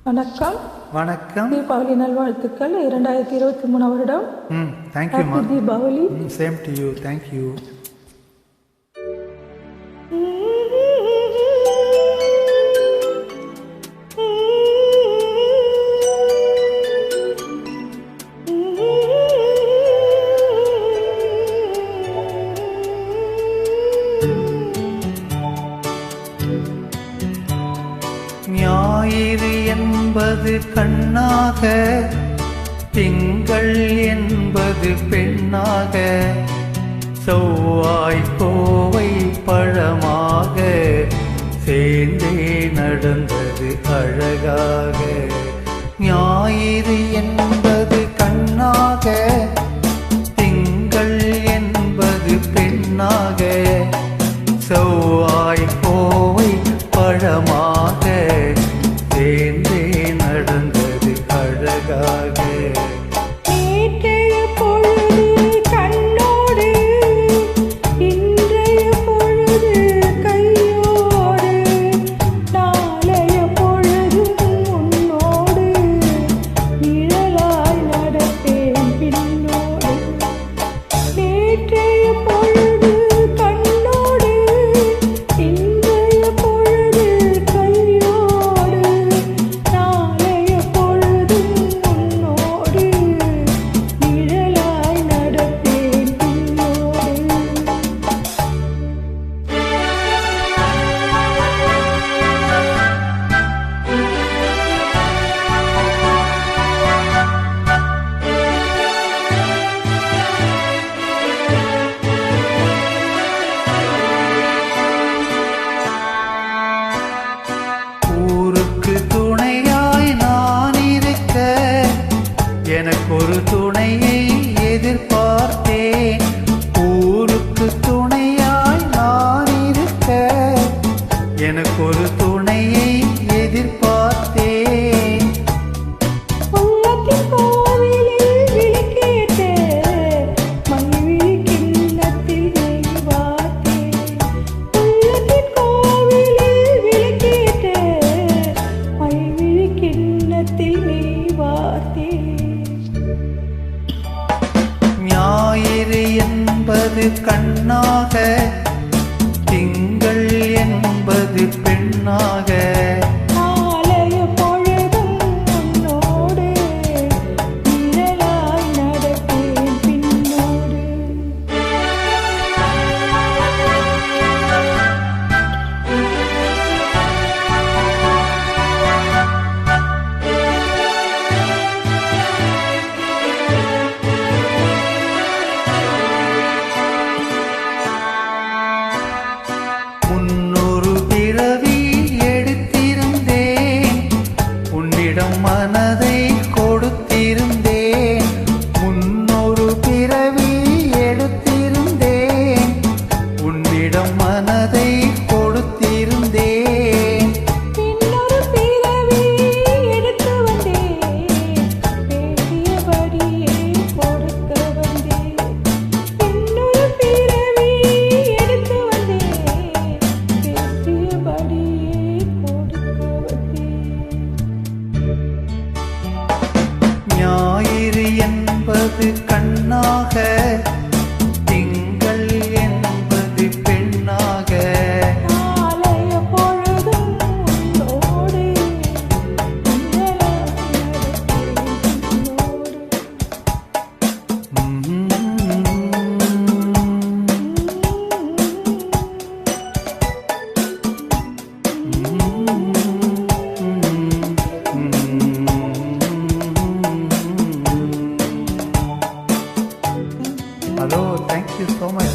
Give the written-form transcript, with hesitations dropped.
வணக்கம். வணக்கம். தீபாவளி நல்வாழ்த்துக்கள். 2023 வருடம். Thank you Deepavali. Same to you. Thank you. ஞாயிறு என்பது கண்ணாக, திங்கள் என்பது பெண்ணாக, செவ்வாய் கோவை பழமாக சேர்ந்தே நடந்தது அழகாக. ஞாயிறு என்பது கண்ணாக, திங்கள் என்பது பெண்ணாக, செவ்வாய் கோவை பழமாக சேர்ந்தே நடந்தது அழகாக. நேற்றைய பொழுது கண்ணோடு, இன்றைய பொழுது கையோடு, நாளைய பொழுது உன்னோடு, நிழலாய் நடப்பேன் பின்னோடு. நேற்றைய பொழுது கண்ணோடு, இன்றைய பொழுது கையோடு, நாளைய பொழுது உன்னோடு, நிழலாய் நடப்பேன் பின்னோடு. ஊருக்கு துணையாய் நான் இருக்க, எனக்கொரு துணையை எதிர்பார்த்தேன். ஊருக்கு துணையாய் நான் இருக்க, எனக்கொரு துணையை எதிர்பார்த்தேன். உள்ளத்தின் கோவிலில் விளக்கேற்ற, மகிழ்விழி கிண்ணத்தில் நெய் வார்த்தேன். உள்ளத்தின் கோவிலில் விளக்கேற்ற, மகிழ்விழி கிண்ணத்தில் நெய் வார்த்தேன். ஞாயிறு என்பது கண்ணாக, திங்கள் என்பது பெண்ணாக, நாளைய பொழுதும் உன்னோடு, நிழலாய் நடப்பேன் பின்னோடு. முன்னொரு பிறவி எடுத்திருந்தேன், உன்னிடம் மனதை கொடுத்திருந்தேன். முன்னொரு பிறவி எடுத்திருந்தேன், உன்னிடம் மனதை கொடுத்திருந்தேன். இன்னொரு பிறவி எடுத்து வந்தேன், பேசியபடியே கொடுக்க வந்தேன். இன்னொரு பிறவி எடுத்து வந்தேன், பேசியபடியே கொடுக்க வந்தேன். ஞாயிறு என்பது கண்ணாக, திங்கள் என்பது பெண்ணாக, நாளைய பொழுதும் உன்னோடு, நிழலாய் நடப்பேன் பின்னோடு. Hello, thank you so much.